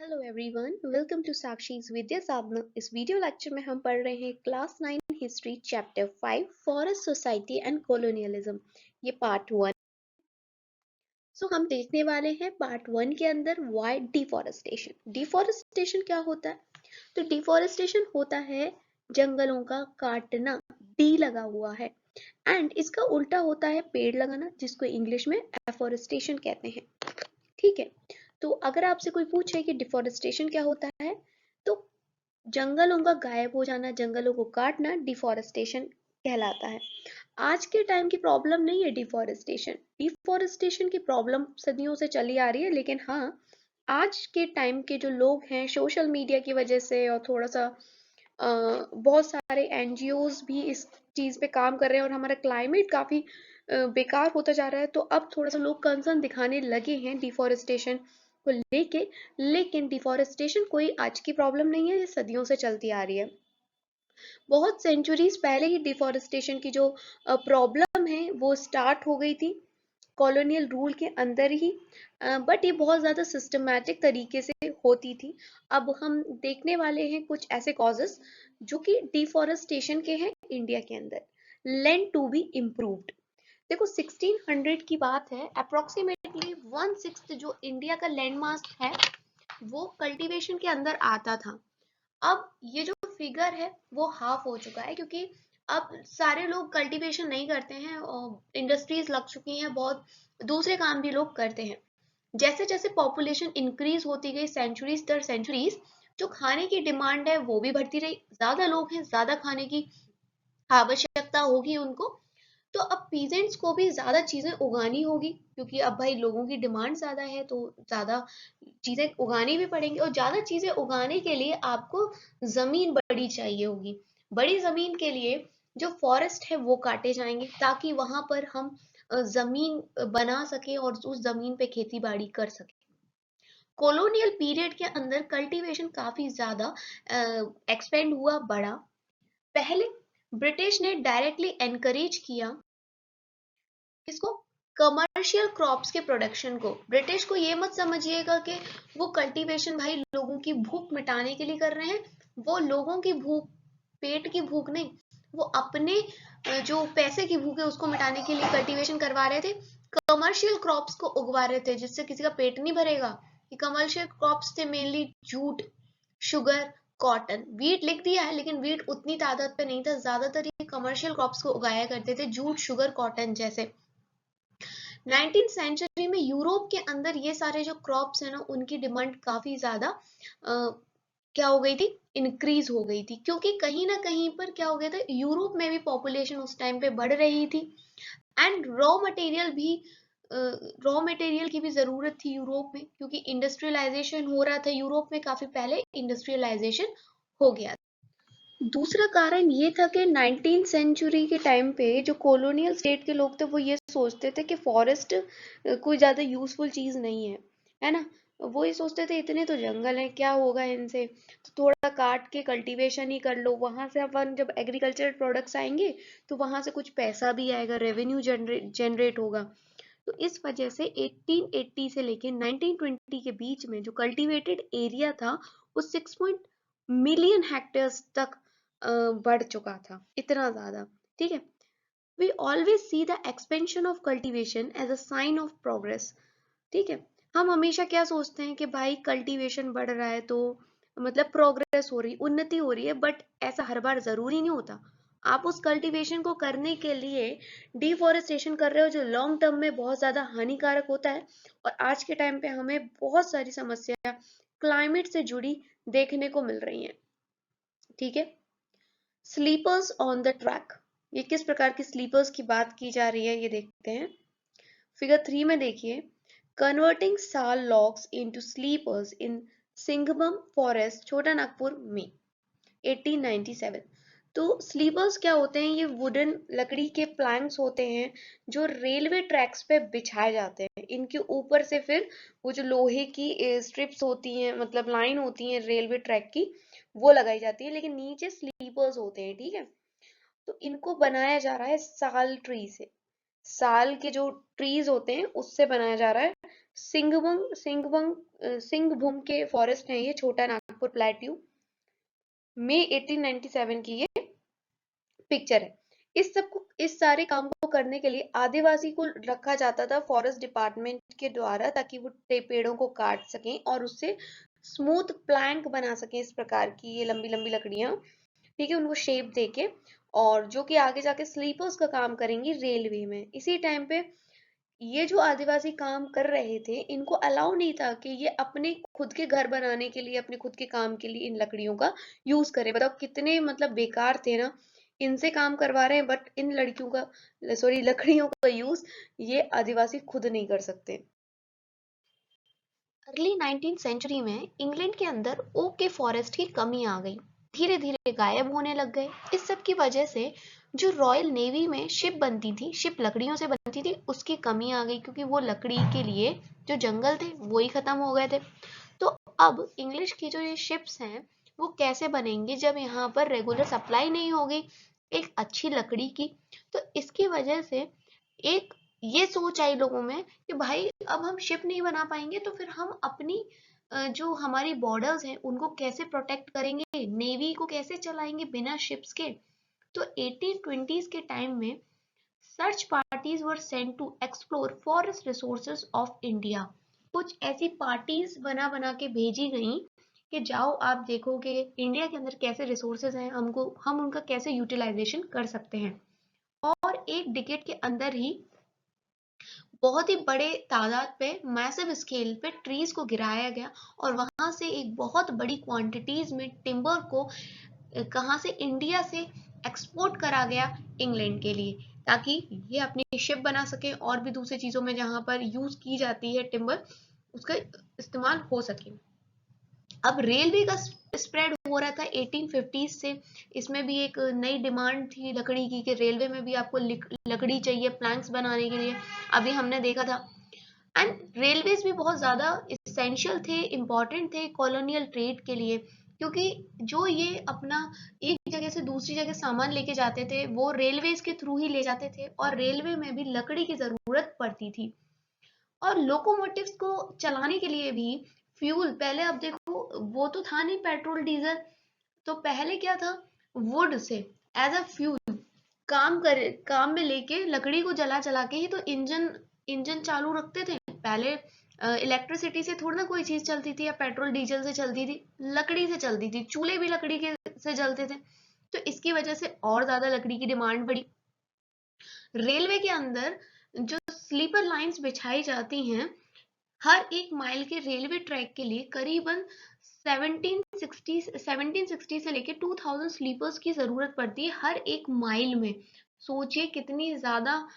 Hello everyone, welcome to साक्षीज विद्या साधना। इस video lecture में हम पढ़ रहे हैं class 9 history chapter 5 forest society and colonialism. ये पार्ट 1। हम देखने वाले हैं पार्ट 1 के अंदर वाई डिफॉरेस्टेशन। डिफॉरेस्टेशन क्या होता है? तो डिफॉरेस्टेशन होता है जंगलों का काटना। डी लगा हुआ है एंड इसका उल्टा होता है पेड़ लगाना, जिसको इंग्लिश में एफॉरेस्टेशन कहते हैं। ठीक है, तो अगर आपसे कोई पूछे कि डिफॉरेस्टेशन क्या होता है, तो जंगलों का गायब हो जाना, जंगलों को काटना डिफॉरेस्टेशन कहलाता है। आज के टाइम की प्रॉब्लम नहीं है डिफॉरेस्टेशन। डिफॉरेस्टेशन की प्रॉब्लम सदियों से चली आ रही है, लेकिन हाँ, आज के टाइम के जो लोग हैं सोशल मीडिया की वजह से और थोड़ा सा बहुत सारे एनजीओज भी इस चीज पे काम कर रहे हैं और हमारा क्लाइमेट काफी बेकार होता जा रहा है, तो अब थोड़ा सा लोग कंसर्न दिखाने लगे हैं डिफॉरेस्टेशन को लेके। लेकिन डिफॉरेस्टेशन कोई आज की प्रॉब्लम नहीं है, ये सदियों से चलती आ रही है। बहुत सेंचुरीज पहले ही डिफॉरेस्टेशन की जो प्रॉब्लम है वो स्टार्ट हो गई थी कॉलोनियल रूल के अंदर ही, बट ये बहुत ज़्यादा सिस्टमैटिक तरीके से होती थी। अब हम देखने वाले हैं कुछ ऐसे कॉजेस जो कि डिफॉरेस्टेशन के हैं इंडिया के अंदर। Land to be improved. देखो 1600 की बात है, अप्रोक्सीमेटली 1/6 जो इंडिया का लैंड मास है वो कल्टीवेशन के अंदर आता था। अब ये जो फिगर है वो हाफ हो चुका है, क्योंकि अब सारे लोग कल्टीवेशन नहीं करते हैं और इंडस्ट्रीज लग चुकी हैं, बहुत दूसरे काम भी लोग करते हैं। जैसे जैसे पॉपुलेशन इंक्रीज होती गई सेंचुरीज दर सेंचुरीज, जो खाने की डिमांड है वो भी बढ़ती रही। ज्यादा लोग हैं, ज्यादा खाने की आवश्यकता होगी उनको, तो अब पीजेंट्स को भी ज्यादा चीजें उगानी होगी, क्योंकि अब भाई लोगों की डिमांड ज्यादा है तो ज्यादा चीजें उगानी भी पड़ेंगी। और ज्यादा चीजें उगाने के लिए आपको जमीन बड़ी चाहिए होगी। बड़ी जमीन के लिए जो फॉरेस्ट है वो काटे जाएंगे, ताकि वहां पर हम जमीन बना सके और उस जमीन पे खेती बाड़ी कर सके। कॉलोनियल पीरियड के अंदर कल्टीवेशन काफी ज्यादा एक्सपेंड हुआ, बढ़ा। पहले ब्रिटिश ने डायरेक्टली एनकरेज किया इसको, कमर्शियल क्रॉप्स के प्रोडक्शन को। ब्रिटिश को ये मत समझिएगा कि वो कल्टीवेशन भाई लोगों की भूख मिटाने के लिए कर रहे हैं। वो लोगों की भूख, पेट की भूख नहीं, वो अपने जो पैसे की भूख है उसको मिटाने के लिए कल्टीवेशन करवा रहे थे। कमर्शियल क्रॉप्स को उगवा रहे थे जिससे किसी का पेट नहीं भरेगा। कि कमर्शियल क्रॉप्स थे mainly jute, sugar, cotton. Wheat लिख दिया है लेकिन वीट उतनी तादाद पे नहीं था, ज्यादातर ये कमर्शियल क्रॉप्स को उगाया करते थे, जूट, शुगर, कॉटन जैसे। 19th सेंचुरी में यूरोप के अंदर ये सारे जो क्रॉप्स है ना, उनकी डिमांड काफी ज्यादा क्या हो गई थी, इंक्रीज हो गई थी। क्योंकि कहीं ना कहीं पर क्या हो गया था, यूरोप में भी पॉपुलेशन उस टाइम पे बढ़ रही थी एंड रॉ मटेरियल की भी जरूरत थी यूरोप में, क्योंकि इंडस्ट्रियलाइजेशन हो रहा था यूरोप में, काफी पहले इंडस्ट्रियलाइजेशन हो गया। दूसरा कारण ये था कि 19th सेंचुरी के टाइम पे जो कॉलोनियल स्टेट के लोग थे वो ये सोचते थे कि फॉरेस्ट कोई ज़्यादा यूजफुल चीज़ नहीं है ना। वो ये सोचते थे इतने तो जंगल हैं, क्या होगा इनसे, तो थोड़ा काट के कल्टीवेशन ही कर लो। वहां से अपन जब एग्रीकल्चर प्रोडक्ट्स आएंगे तो वहां से कुछ पैसा भी आएगा, रेवेन्यू जनरेट होगा। तो इस वजह से 1880 से लेके 1920 के बीच में जो कल्टीवेटेड एरिया था वो 6 मिलियन हेक्टेयर्स तक बढ़ चुका था, इतना ज्यादा। ठीक है, we always see the expansion of cultivation as a sign of progress. ठीक है, हम हमेशा क्या सोचते हैं कि भाई कल्टीवेशन बढ़ रहा है तो मतलब प्रोग्रेस हो रही, उन्नति हो रही है, बट ऐसा हर बार जरूरी नहीं होता। आप उस कल्टीवेशन को करने के लिए डिफोरेस्टेशन कर रहे हो जो लॉन्ग टर्म में बहुत ज्यादा हानिकारक होता है। और आज के टाइम पे हमें बहुत सारी समस्या क्लाइमेट से जुड़ी देखने को मिल रही हैं। ठीक है, स्लीपर्स ऑन द ट्रैक। ये किस प्रकार की स्लीपर्स की बात की जा रही है ये देखते हैं। फिगर 3 में देखिए, कन्वर्टिंग साल लॉग्स इनटू स्लीपर्स इन सिंघबम फॉरेस्ट, छोटा नागपुर में 1897। तो स्लीपर्स क्या होते हैं, ये वुडन लकड़ी के प्लैंक्स होते हैं जो रेलवे ट्रैक्स पे बिछाए जाते हैं। इनके ऊपर से फिर वो जो लोहे की स्ट्रिप्स होती हैं, मतलब लाइन होती है रेलवे ट्रैक की, वो लगाई जाती है, लेकिन नीचे स्लीपर्स होते हैं। ठीक है, तो इनको बनाया जा रहा है साल ट्री से। साल के जो ट्रीज होते हैं उससे बनाया जा रहा है सिंगभूम के फॉरेस्ट हैं, ये छोटा नागपुर प्लेट्यू में 1897 की ये पिक्चर है। इस सारे काम को करने के लिए आदिवासी को रखा जाता था फॉरेस्ट डिपार्टमेंट के द्वारा, ताकि वो पेड़ों को काट सकें और उससे स्मूथ प्लैंक बना सकें, इस प्रकार की ये लंबी लंबी लकड़ियां, ठीक है, उनको शेप देके, और जो कि आगे जाके स्लीपर्स का काम करेंगी रेलवे में। इसी टाइम पे ये जो आदिवासी काम कर रहे थे, इनको अलाउ नहीं था कि ये अपने खुद के घर बनाने के लिए, अपने खुद के काम के लिए इन लकड़ियों का यूज करें। बताओ कितने मतलब बेकार थे ना, इनसे काम करवा रहे हैं बट इन लड़कियों का, सॉरी, लकड़ियों का यूज ये आदिवासी खुद नहीं कर सकते। अर्ली 19th सेंचुरी में इंग्लैंड के अंदर ओक के फॉरेस्ट की कमी आ गई, धीरे धीरे गायब होने लग गए। इस सब की वजह से जो रॉयल नेवी में शिप बनती थी, शिप लकड़ियों से बनती थी, उसकी कमी आ गई, क्योंकि वो लकड़ी के लिए जो जंगल थे वो ही खत्म हो गए थे। तो अब इंग्लिश की जो ये शिप्स हैं वो कैसे बनेंगी जब यहाँ पर रेगुलर सप्लाई नहीं होगी एक अच्छी लकड़ी की। तो इसकी वजह से एक ये सोच आई लोगों में कि भाई अब हम शिप नहीं बना पाएंगे तो फिर हम अपनी जो हमारी बॉर्डर्स हैं उनको कैसे प्रोटेक्ट करेंगे, नेवी को कैसे चलाएंगे बिना शिप्स के। तो 1820s के टाइम में search parties were sent to explore forest resources of India. कुछ ऐसी पार्टीज बना बना के भेजी गई कि जाओ आप देखो कि इंडिया के अंदर कैसे रिसोर्सेज हैं, हम उनका कैसे यूटिलाइजेशन कर सकते हैं। और एक डिकेड के अंदर ही बहुत ही बड़े तादाद पे, मैसिव स्केल पे ट्रीज को गिराया गया, और वहां से एक बहुत बड़ी क्वांटिटीज में टिम्बर को कहां से, इंडिया से एक्सपोर्ट करा गया इंग्लैंड के लिए, ताकि ये अपनी शिप बना सके और भी दूसरी चीजों में जहां पर यूज की जाती है टिम्बर, उसका इस्तेमाल हो सके। अब रेलवे का स्प्रेड हो रहा था 1850 से, इसमें भी एक नई डिमांड थी लकड़ी की कि रेलवे में भी आपको लकड़ी चाहिए प्लैंक्स बनाने के लिए, अभी हमने देखा था। एंड रेलवेज भी बहुत ज्यादा इसेंशियल थे, इम्पोर्टेंट थे कॉलोनियल ट्रेड के लिए, क्योंकि जो ये अपना एक जगह से दूसरी जगह सामान लेके जाते थे वो रेलवेज के थ्रू ही ले जाते थे, और रेलवे में भी लकड़ी की जरूरत पड़ती थी। और लोकोमोटिव्स को चलाने के लिए भी फ्यूल, पहले अब देखो वो तो था नहीं पेट्रोल डीजल, तो पहले क्या था, would say as a fuel काम में लेके लकड़ी को जला जला के ही तो इंजन इंजन चालू रखते थे पहले। इलेक्ट्रिसिटी से थोड़ी ना कोई चीज चलती थी या पेट्रोल डीजल से चलती थी, लकड़ी से चलती थी, चूल्हे भी लकड़ी के से जलते थे। तो इसकी वजह से और ज्यादा लकड़ी की डिमांड बढ़ी। रेलवे के अंदर जो स्लीपर लाइंस बिछाई जाती हैं, हर एक माइल के रेलवे ट्रैक के लिए करीबन 1760 से लेके 2000 स्लीपर्स की जरूरत पड़ती है हर एक माइल में। सोचिए कितनी ज्यादा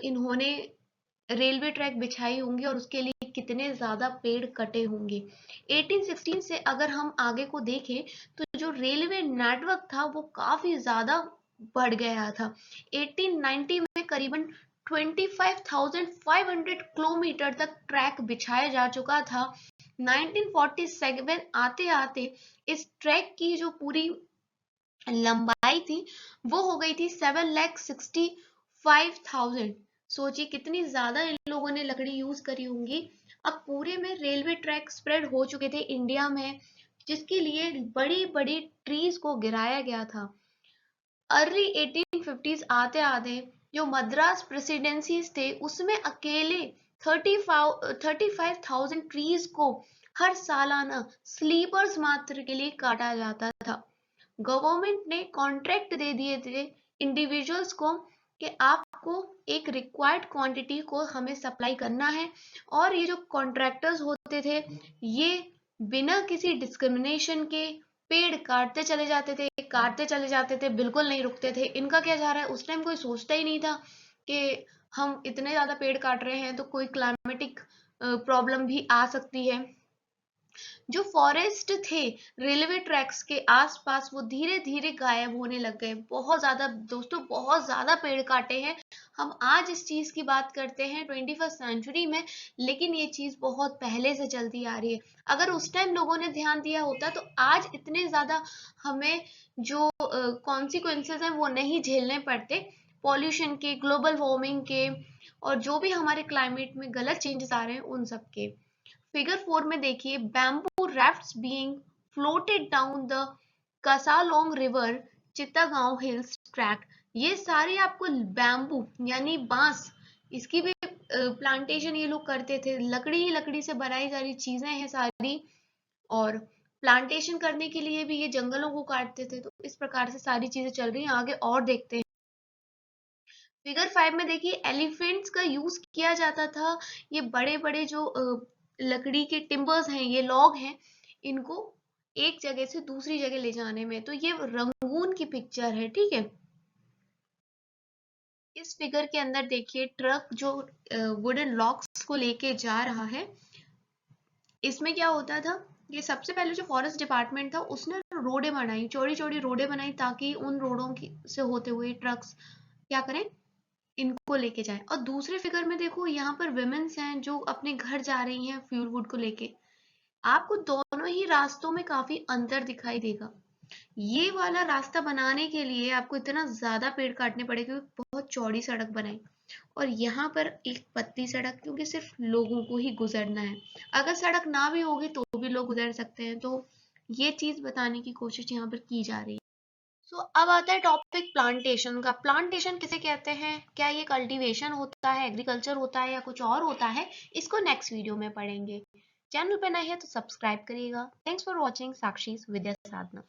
इन्होंने रेलवे ट्रैक बिछाई होंगी और उसके लिए कितने ज्यादा पेड़ कटे होंगे। 1816 से अगर हम आगे को देखें तो जो रेलवे नेटवर्क था वो काफी ज्यादा बढ़ गया था। 1890 में करीबन 25,500 किलोमीटर तक ट्रैक बिछाया जा चुका था। 1947 आते आते इस ट्रैक की जो पूरी लंबाई थी वो हो गई थी 7,65,000। सोचिए कितनी ज्यादा इन लोगों ने लकड़ी यूज करी होंगी। अब पूरे में रेलवे ट्रैक स्प्रेड हो चुके थे इंडिया में, जिसके लिए बड़ी बड़ी ट्रीज को गिराया गया था। अर्ली 1850s आते आते जो मद्रास प्रेसिडेंसीज थे उसमें अकेले 35,000 ट्रीज को हर सालाना स्लीपर्स मात्र के लिए काटा जाता था। गवर्नमेंट ने कॉन्ट्रैक्ट दे दिए थे इंडिविजुअल्स को कि आपको एक रिक्वायर्ड क्वांटिटी को हमें सप्लाई करना है, और ये जो कॉन्ट्रैक्टर्स होते थे ये बिना किसी डिस्क्रिमिनेशन के पेड़ काटते चले जाते थे, बिल्कुल नहीं रुकते थे। इनका क्या जा रहा है, उस टाइम कोई सोचता ही नहीं था कि हम इतने ज्यादा पेड़ काट रहे हैं तो कोई क्लाइमेटिक प्रॉब्लम भी आ सकती है। जो फॉरेस्ट थे रेलवे ट्रैक्स के आसपास वो धीरे धीरे गायब होने लग गए। बहुत ज्यादा दोस्तों, बहुत ज्यादा पेड़ काटे हैं। हम आज इस चीज की बात करते हैं 21st सेंचुरी में, लेकिन ये चीज बहुत पहले से चलती आ रही है। अगर उस टाइम लोगों ने ध्यान दिया होता तो आज इतने ज्यादा हमें जो कॉन्सिक्वेंसेस हैं वो नहीं झेलने पड़ते, पॉल्यूशन के, ग्लोबल वार्मिंग के, और जो भी हमारे क्लाइमेट में गलत चेंजेस आ रहे हैं उन सब के। फिगर 4 में देखिए, bamboo rafts being floated down the Kasalong river Chittagong hills tract. ये सारे आपको बैम्बू यानी बांस, इसकी भी प्लांटेशन ये लोग करते थे। लकड़ी ही लकड़ी से बनाई सारी चीजें हैं सारी, और प्लांटेशन करने के लिए भी ये जंगलों को काटते थे। तो इस प्रकार से सारी चीजें चल रही हैं। आगे और देखते हैं। फिगर 5 में देखिए, एलिफेंट्स का यूज किया जाता था। ये बड़े बड़े जो लकड़ी के टिम्बर्स हैं, ये लॉग हैं, इनको एक जगह से दूसरी जगह ले जाने में। तो ये रंगून की पिक्चर है, ठीक है। इस फिगर के अंदर देखिए, ट्रक जो वुडन लॉग्स को लेके जा रहा है। इसमें क्या होता था, ये सबसे पहले जो फॉरेस्ट डिपार्टमेंट था उसने रोडें बनाई, चौड़ी चौड़ी रोडें बनाई, ताकि उन रोडों की से होते हुए ट्रक्स क्या करें, इनको लेके जाएं। और दूसरे फिगर में देखो, यहाँ पर विमेन्स हैं जो अपने घर जा रही हैं फ्यूल वुड को लेके। आपको दोनों ही रास्तों में काफी अंतर दिखाई देगा। ये वाला रास्ता बनाने के लिए आपको इतना ज्यादा पेड़ काटने पड़े क्योंकि बहुत चौड़ी सड़क बनाई, और यहाँ पर एक पतली सड़क, क्योंकि सिर्फ लोगों को ही गुजरना है। अगर सड़क ना भी होगी तो भी लोग गुजर सकते हैं। तो ये चीज बताने की कोशिश यहाँ पर की जा रही है। सो अब आता है टॉपिक प्लांटेशन का। प्लांटेशन किसे कहते हैं, क्या ये कल्टीवेशन होता है, एग्रीकल्चर होता है, या कुछ और होता है, इसको नेक्स्ट वीडियो में पढ़ेंगे। चैनल पे नए हैं तो सब्सक्राइब करिएगा। Thanks for watching Sakshi Vidya Sadhana.